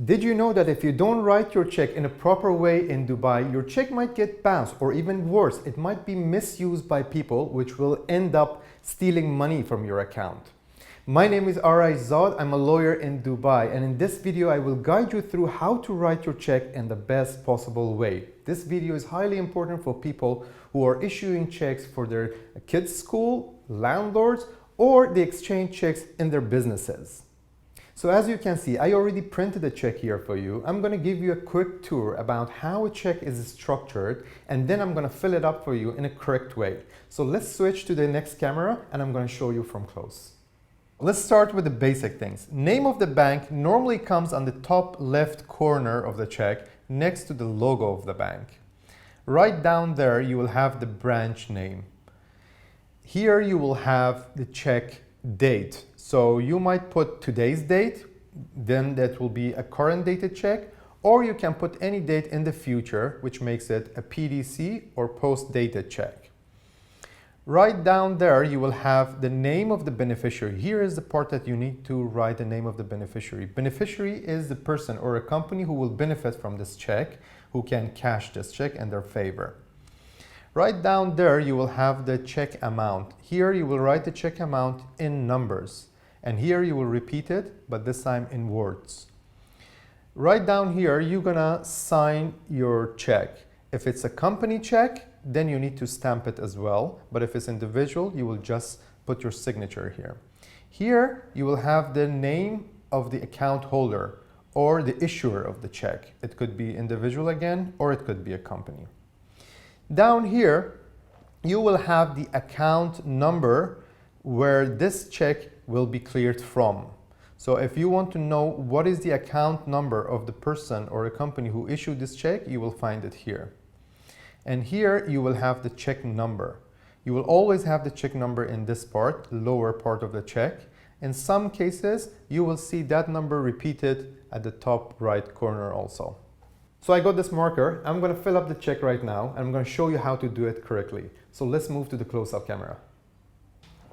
Did you know that if you don't write your check in a proper way in Dubai, your check might get bounced, or even worse, it might be misused by people, which will end up stealing money from your account? My name is Arash. I'm a lawyer in Dubai, and in this video I will guide you through how to write your check in the best possible way. This video is highly important for people who are issuing checks for their kids' school, landlords, or they exchange checks in their businesses. So as you can see, I already printed a check here for you. I'm going to give you a quick tour about how a check is structured, and then I'm going to fill it up for you in a correct way. So let's switch to the next camera and I'm going to show you from close. Let's start with the basic things. Name of the bank normally comes on the top left corner of the check next to the logo of the bank. Right down there you will have the branch name. Here you will have the check date. So you might put today's date, then that will be a current dated check, or you can put any date in the future, which makes it a PDC or post-dated check. Right down there you will have the name of the beneficiary. Here is the part that you need to write the name of the beneficiary. Beneficiary is the person or a company who will benefit from this check, who can cash this check in their favor. Right down there you will have the check amount. Here you will write the check amount in numbers, and here you will repeat it, but this time in words. Right down here you're gonna sign your check. If it's a company check, then you need to stamp it as well, but if it's individual, you will just put your signature here. Here you will have the name of the account holder or the issuer of the check. It could be individual again, or it could be a company. Down here you will have the account number where this check will be cleared from. So if you want to know what is the account number of the person or a company who issued this check, you will find it here. And here you will have the check number. You will always have the check number in this part, lower part of the check. In some cases, you will see that number repeated at the top right corner also. So I got this marker. I'm going to fill up the check right now, and I'm going to show you how to do it correctly. So let's move to the close-up camera.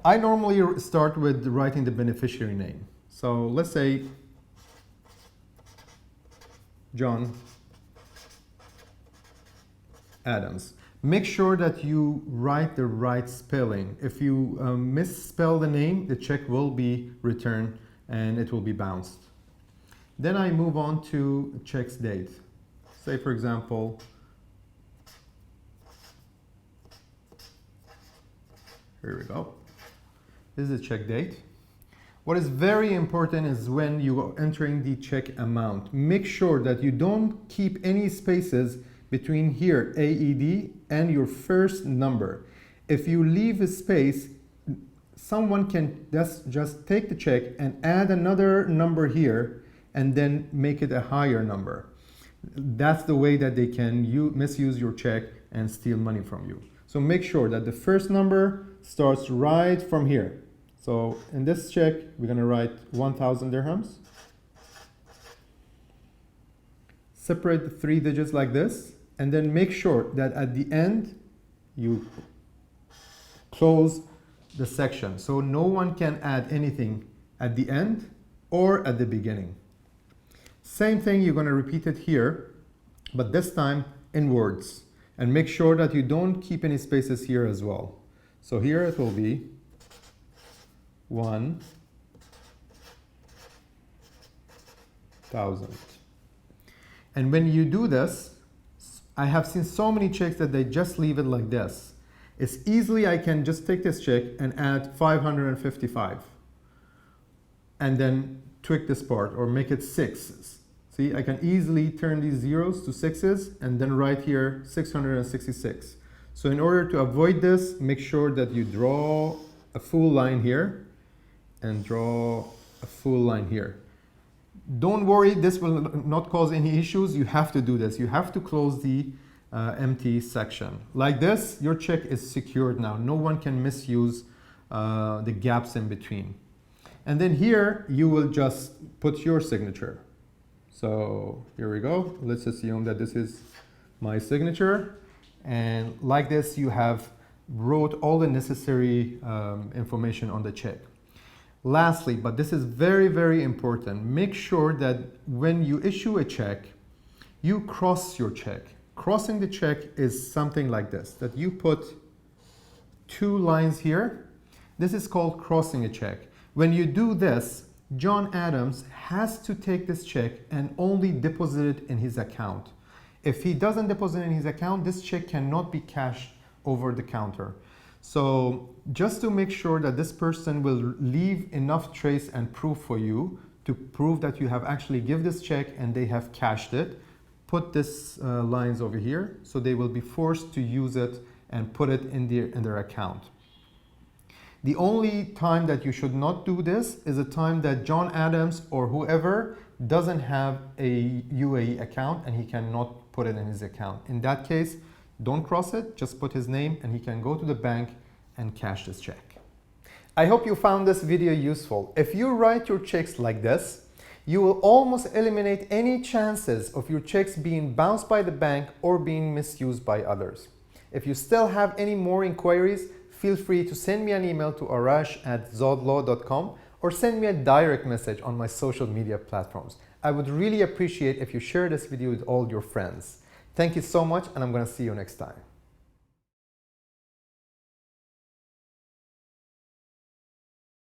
I normally start with writing the beneficiary name. So let's say John Adams. Make sure that you write the right spelling. If you misspell the name, the check will be returned and it will be bounced. Then I move on to check's date. Say for example, here we go. This is the check date. What is very important is when you are entering the check amount, make sure that you don't keep any spaces between here, AED, and your first number. If you leave a space, someone can just take the check and add another number here and then make it a higher number. That's the way that they can misuse your check and steal money from you. So make sure that the first number starts right from here. So in this check, we're gonna write 1,000 dirhams. Separate the 3 digits like this, and then make sure that at the end, you close the section. So no one can add anything at the end or at the beginning. Same thing, you're gonna repeat it here, but this time in words. And make sure that you don't keep any spaces here as well. So here it will be 1,000. And when you do this, I have seen so many checks that they just leave it like this. It's easily, I can just take this check and add 555. And then tweak this part or make it 6s. See, I can easily turn these zeros to 6s and then write here 666. So in order to avoid this, make sure that you draw a full line here and draw a full line here. Don't worry, this will not cause any issues. You have to do this. You have to close the empty section. Like this, your check is secured now. No one can misuse the gaps in between. And then here, you will just put your signature. So here we go. Let's assume that this is my signature. And like this, you have wrote all the necessary information on the check. Lastly, but this is very, very important, make sure that when you issue a check, you cross your check. Crossing the check is something like this, that you put 2 lines here. This is called crossing a check. When you do this, John Adams has to take this check and only deposit it in his account. If he doesn't deposit in his account, this check cannot be cashed over the counter. So just to make sure that this person will leave enough trace and proof for you to prove that you have actually give this check and they have cashed it, put this lines over here, so they will be forced to use it and put it in their account. The only time that you should not do this is a time that John Adams or whoever doesn't have a UAE account and he cannot put it in his account. In that case, don't cross it, just put his name and he can go to the bank and cash this check. I hope you found this video useful. If you write your checks like this, you will almost eliminate any chances of your checks being bounced by the bank or being misused by others. If you still have any more inquiries, feel free to send me an email to arash@zodlaw.com or send me a direct message on my social media platforms. I would really appreciate if you share this video with all your friends. Thank you so much, and I'm going to see you next time.